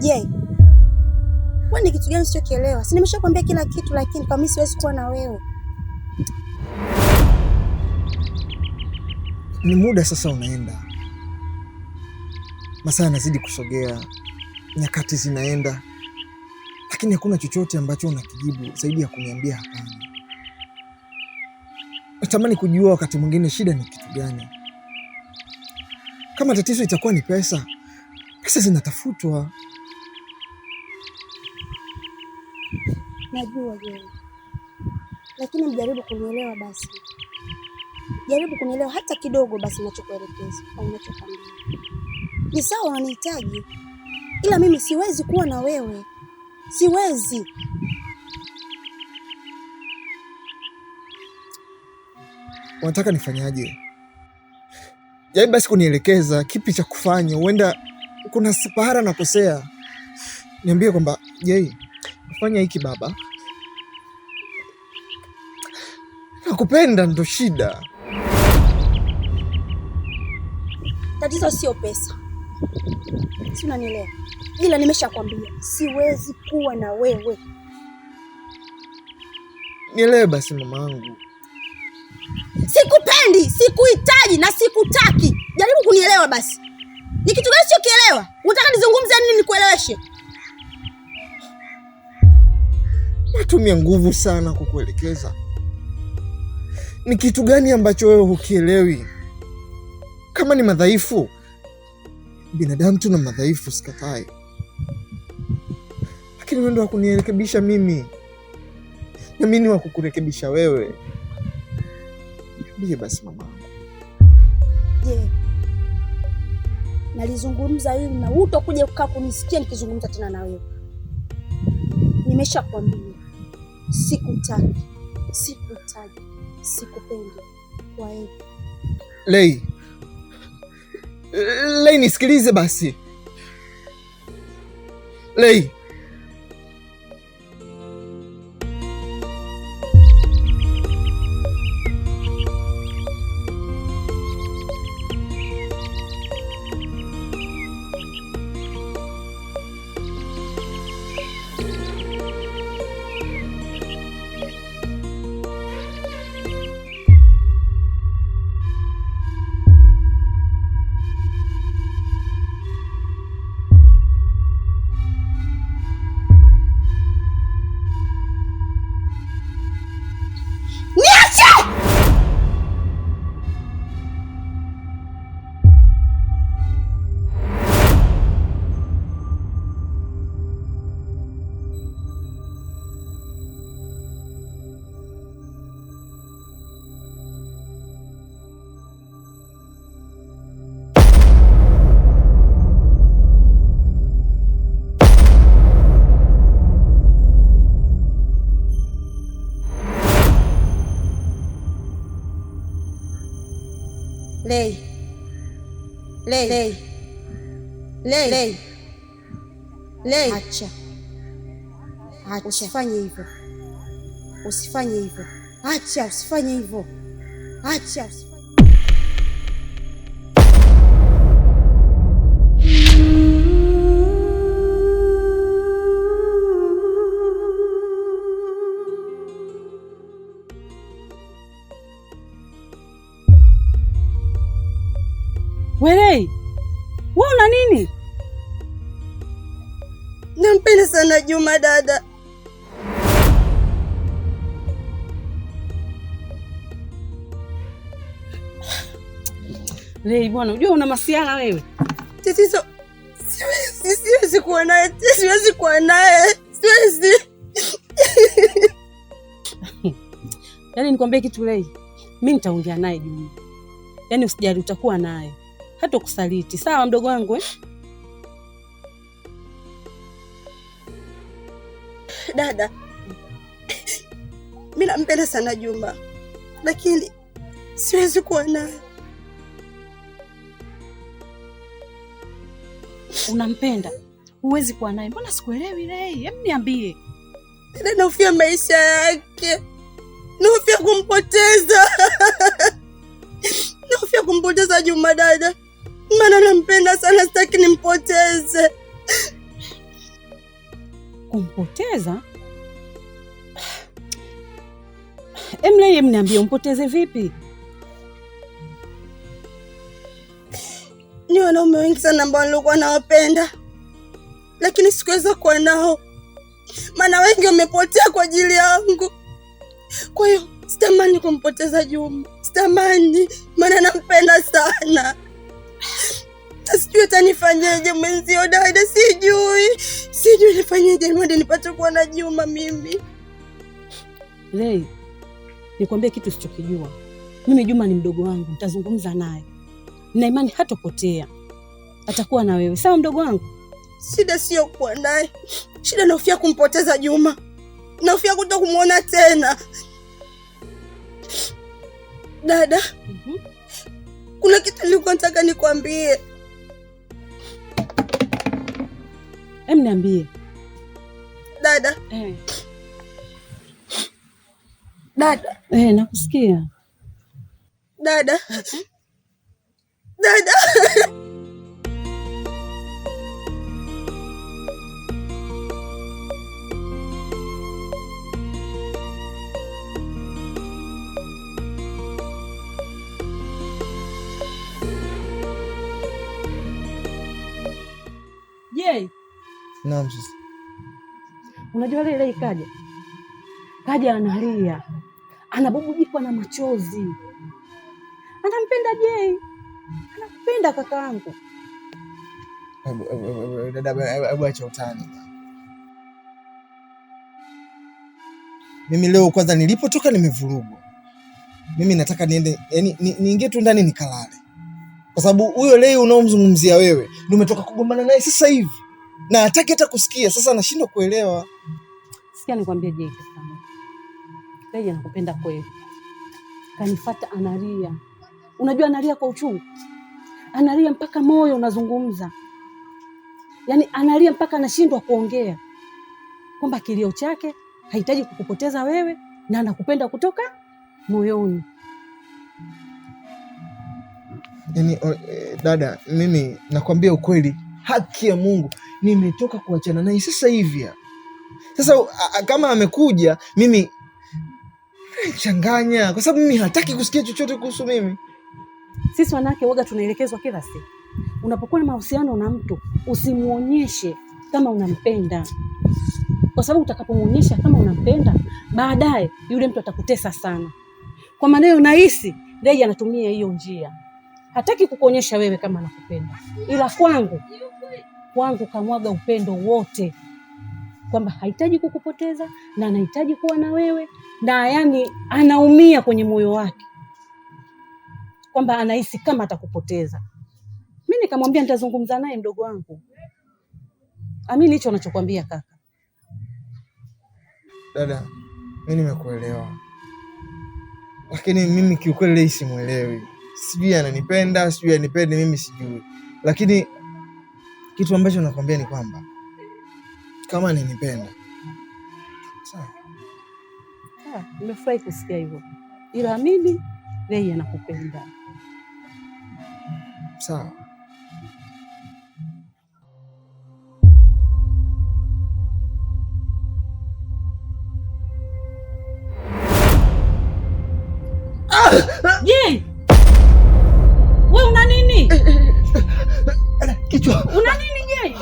Je, wewe ni kitu gani usichokielewa? Si nimeshakwambia kila kitu, lakini kwa mimi siwezi kuwa na wewe. Ni muda sasa unaenda, masaa yanazidi kusogea, nyakati zinaenda, lakini hakuna chochote ambacho unakijibu zaidi ya kuniambia hapana. Natamani kujua wakati mwingine shida ni kitu gani. Kama tatizo itakuwa ni pesa, pesa zinatafutwa. Najua wewe, lakini mjaribu kunielewa basi. Jaribu kunielewa hata kidogo basi ninachokuelekeza au ninachokwambia. Ni sawa unanihitaji, ila mimi siwezi kuwa na wewe. Siwezi. Unataka nifanyaje? Jaribu basi kunielekeza kipi cha kufanya. Huenda kuna pahala nakosea. Niambie kwamba je, fanya hiki baba. Nakupenda ndo shida. Tatizo sio pesa. Si unanielewa? Ila nimeshakwambia siwezi kuwa na wewe. Nielewe basi mamangu. Sikupendi, sikuhitaji na sikutaki. Jaribu kunielewa basi. Ni kitu gani usichokielewa? Unataka nizungumze nini nikueleweshe? Natumia nguvu sana kukuelekeza. Ni kitu gani ambacho wewe hukielewi? Kama ni madhaifu, binadamu tuna madhaifu, sikatai. Lakini wewe ndio wa kunirekebisha mimi, na mimi ni wa kukurekebisha wewe. Ndiye basi mamangu. Je, nalizungumza hili na utakuja kukaa kunisikia nikizungumza tena na wewe? Nimeshakwambia sikutaki, sikutaki, sikupendi. Kwa hiyo Lei, nisikilize basi. Lei, Lei, acha. Usifanye hivyo. Usifanye hivyo. Acha, usifanye hivyo. Acha. Welei, wewe una nini? Nampenda sana Juma dada. Lei bwana, unajua una masiala wewe. Tatizo siwezi kuwa naye. Siwezi kuwa naye. Siwezi. Yaani nikwambie kitu Lei. Mimi nitaongea naye Juma. Yaani usijali, utakuwa naye. Hata kusaliti. Sawa mdogo wangu eh? Dada, mimi nampenda sana Juma, lakini siwezi kuwa naye. Unampenda? Huwezi kuwa naye. Mbona sikuelewi Lei? Hebu niambie. Dada, nahofia maisha yake. Nahofia kumpoteza. Nahofia kumpoteza Juma dada. Maana nampenda sana, sitaki nimpoteze. Kumpoteza? Emlei, mniambie umpoteze vipi? Ni wanaume wengi sana ambao nilikuwa nawapenda, lakini sikuweza kuwa nao, maana wengi wamepotea kwa ajili yangu. Kwa hiyo sitamani kumpoteza Juma, sitamani, maana nampenda sana. Sijui atanifanyaje mwenzio dada, sijui nifanyaje mwende nipate kuwa na Juma mimi. Lei, nikwambie kitu sichokijua. Mimi Juma ni mdogo wangu, nitazungumza naye. Nina imani hatopotea. Atakuwa na wewe. Sawa mdogo wangu? Shida sio kuwa naye. Shida naofia kumpoteza Juma. Naofia kuto kumuona tena. Dada. Kuna kitu nilikuwa nataka nikwambie. Niambie. Dada. Dada. Nakusikia. Dada. Dada. Yey. Naam sisi. Unajua Lei kaja analia. Anabubujikwa na machozi. Anampenda Jay. Anakupenda kakaangu. Hebu acha utani. Mimi leo kwanza nilipotoka nimevurugwa. Mimi nataka niende, yani niingie tu ndani nikalale. Kwa sababu huyo leo unaomzungumzia wewe, ndio umetoka kugombana naye sasa hivi. Na hataki hata kusikia, sasa anashindwa kuelewa. Sikia nikwambie Jay sana. Lei anakupenda kweli. Kanifuata analia. Unajua analia kwa uchungu. Analia mpaka moyo unazungumza. Yaani analia mpaka anashindwa kuongea. Kwamba kilio chake hahitaji kukupoteza wewe na anakupenda kutoka moyoni. Yaani dada, mimi nakwambia ukweli, haki ya Mungu, nimetoka kuachana naye sasa hivi. Sasa kama amekuja, mimi changanya, kwa sababu mimi hataki kusikia chochote kuhusu mimi. Sisi wanawake waga tunaelekezwa kila siku. Unapokuwa na mahusiano na mtu, usimuonyeshe kama unampenda. Kwa sababu utakapomuonyesha kama unampenda, baadaye yule mtu atakutesa sana. Kwa maana hiyo nahisi Lei anatumia hiyo njia. Hataki kukuonyesha wewe kama anakupenda. Ila kwangu kamwaga upendo wote. Kwamba hahitaji kukupoteza na anahitaji kuwa na wewe, na yani anaumia kwenye moyo wake. Kwamba anahisi kama atakupoteza. Mimi nikamwambia nitazungumza naye mdogo wangu. Amini hicho anachokuambia kaka. Dada, mimi nimekuelewa. Lakini mimi kiukweli Lei simuelewi. Sijui ananipenda, sijui anipende, mimi sijui. Lakini kitu ambacho nakwambia ni kwamba kama ananipenda. Sawa. Nimefurahi kusikia hivyo. Ila amini Lei anakupenda. Sawa. Je! Wewe una nini? Kichwa. Una nini je?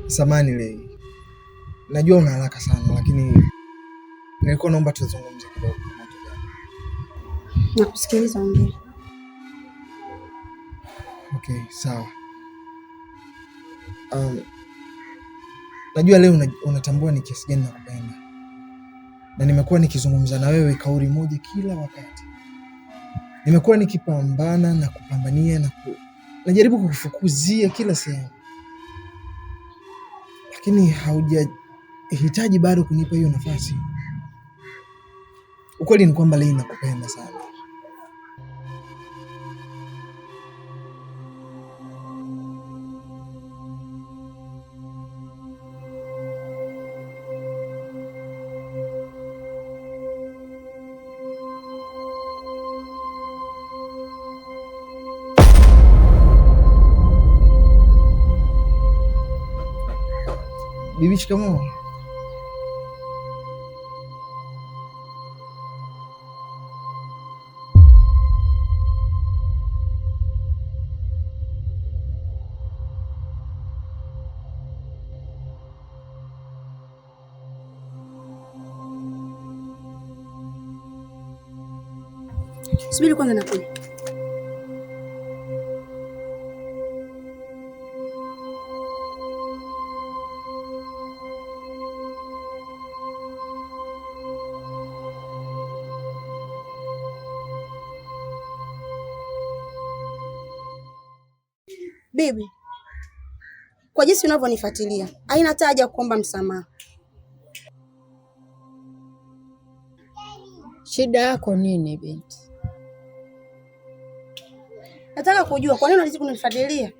Samahani Lei. Najua una haraka sana, lakini nilikuwa naomba tuzungumze kidogo. Nakusikiliza, ongea. Okay, sawa. Najua leo unatambua ni kiasi gani nakupenda. Na nimekuwa nikizungumza na wewe kauli moja kila wakati. Nimekuwa nikipambana na kupambania na najaribu kukufukuzia kila sehemu. lakini haujahitaji bado kunipa hiyo nafasi. Ukweli ni kwamba Lei nakupenda sana. Bibi, shikamoo. Subiri kwanza nakuja. Bibi, kwa jinsi unavyonifuatilia, haina hata haja kuomba msamaha. Shida yako nini binti? Nataka kujua kwa nini unazidi kunifuatilia?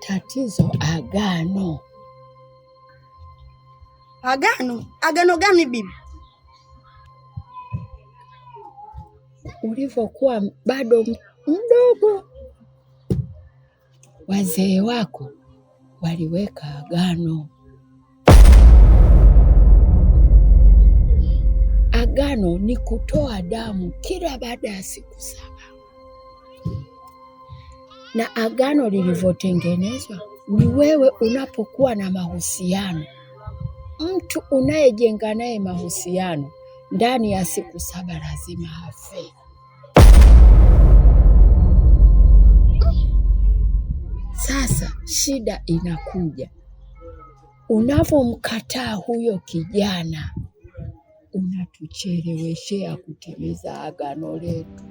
Tatizo agano. Agano? Agano gani bibi? Ulivyokuwa bado mdogo, wazee wako waliweka agano. Agano ni kutoa damu kila baada ya siku 7. Na agano lilivyotengenezwa ni wewe unapokuwa na mahusiano, mtu unayejenga naye mahusiano ndani ya siku 7 lazima afe. Sasa shida inakuja, unapomkataa huyo kijana unatucheleweshea kutimiza agano letu.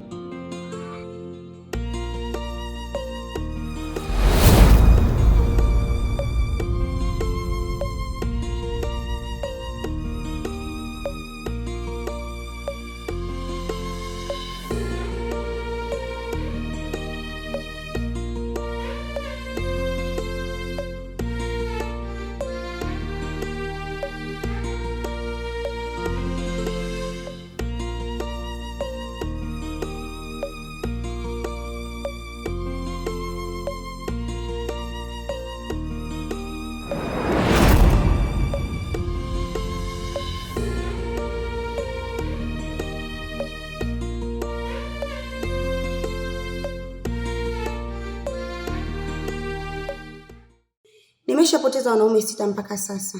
Nimeshapoteza wanaume 6 mpaka sasa,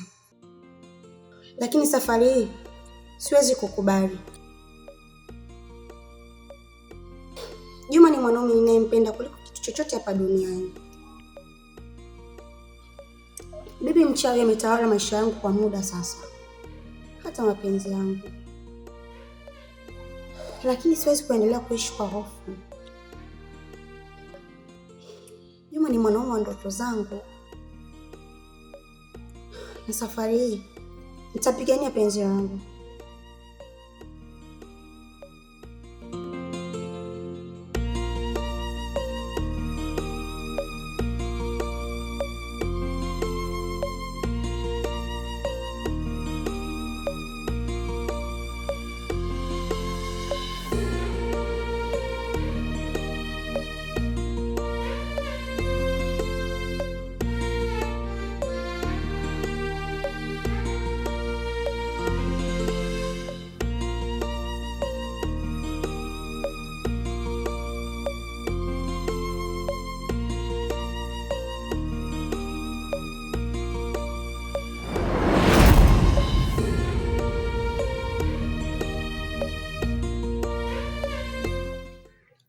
lakini safari hii siwezi kukubali. Juma ni mwanaume ninayempenda kuliko kitu chochote hapa duniani. Bibi mchawi ametawala maisha yangu kwa muda sasa, hata mapenzi yangu, lakini siwezi kuendelea kuishi kwa hofu. Juma ni mwanaume wa ndoto zangu, na safari hii nitapigania penzi langu.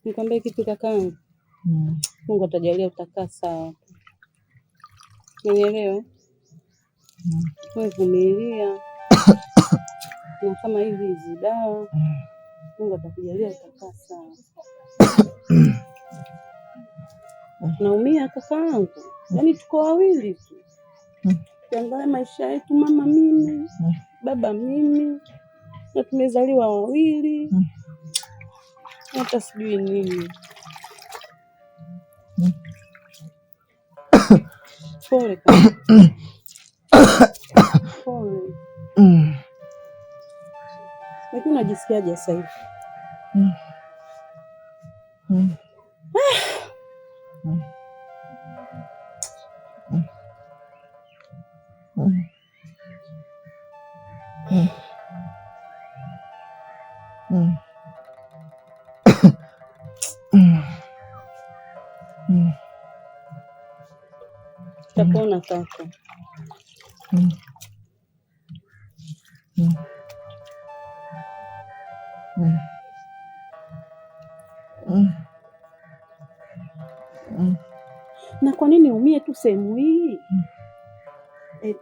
Nikwambie kitu kakaangu. Mungu atajalia utakaa sawa. Unielewa? Wewe vumilia. Na kama hizi dawa Mungu atakujalia utakaa sawa. Naumia kakaangu, yaani tuko wawili tu. Tuangalie maisha yetu, mama mimi, baba mimi, na tumezaliwa wawili. Hata sijui nini. Pole kaka. Pole. Lakini unajisikiaje sasa hivi? Utapona kaka. Na kwa nini umie tu sehemu hii? Eti,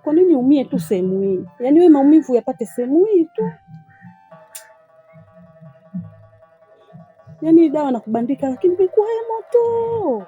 kwa nini umie tu sehemu hii? Yaani wewe maumivu yapate sehemu hii tu? Yaani dawa nakubandika lakini imekuwa ya moto.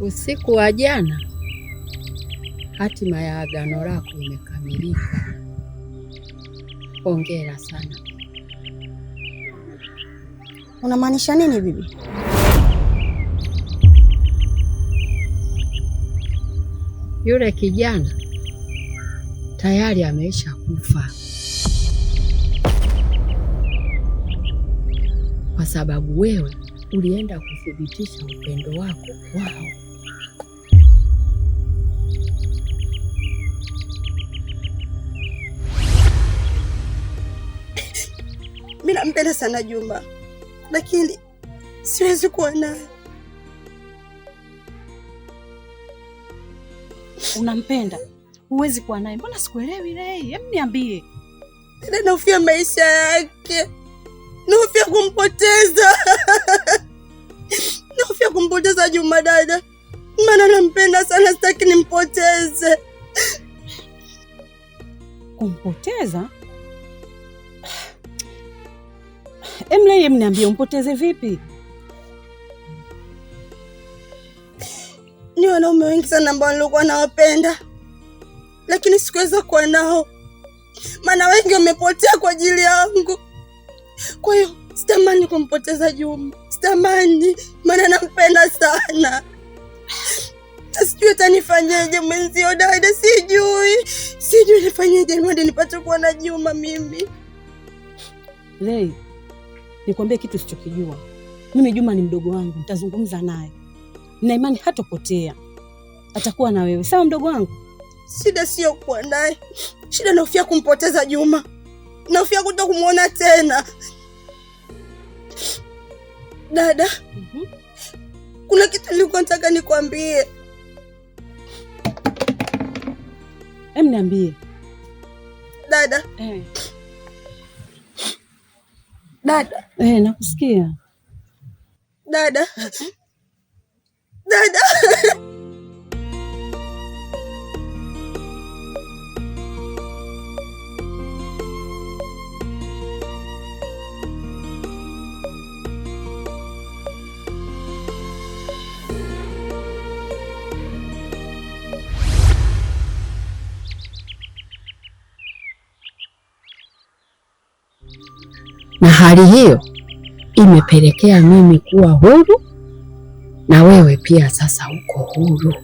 Usiku wa jana hatima ya agano lako imekamilika. Hongera sana. Unamaanisha nini bibi? Yule kijana tayari ameisha kufa kwa sababu wewe ulienda kuthibitisha upendo wako kwao. Mimi nampenda sana Juma, lakini siwezi kuwa naye. Unampenda? Huwezi kuwa naye. Mbona sikuelewi Rei? Hebu niambie. Nahofia maisha yake. Nahofia kumpoteza. Nahofia kumpoteza Juma dada. Maana nampenda sana, sitaki nimpoteze. Kumpoteza? Emle, niambie umpoteze vipi? Ni wanaume wengi sana ambao nilikuwa nawapenda, lakini sikuweza kuwa nao. Maana wengi wamepotea kwa ajili yangu. Kwa hiyo sitamani kumpoteza Juma. Sitamani, maana nampenda sana. Sijui atanifanyaje mwenzio dada, sijui nifanyaje mwende nipate kuwa na Juma mimi. Lei, nikwambie kitu sichokijua. Mimi Juma ni mdogo wangu, nitazungumza naye. Nina imani hatopotea. atakuwa na wewe. Sawa mdogo wangu? Shida sio kuwa naye, shida nahofia kumpoteza Juma, nahofia kuto kumuona tena. Dada, kuna kitu nilikuwa nataka nikwambie. Niambie. Dada. Dada. Nakusikia. Dada. Dada. Na hali hiyo imepelekea mimi kuwa huru na wewe pia sasa uko huru.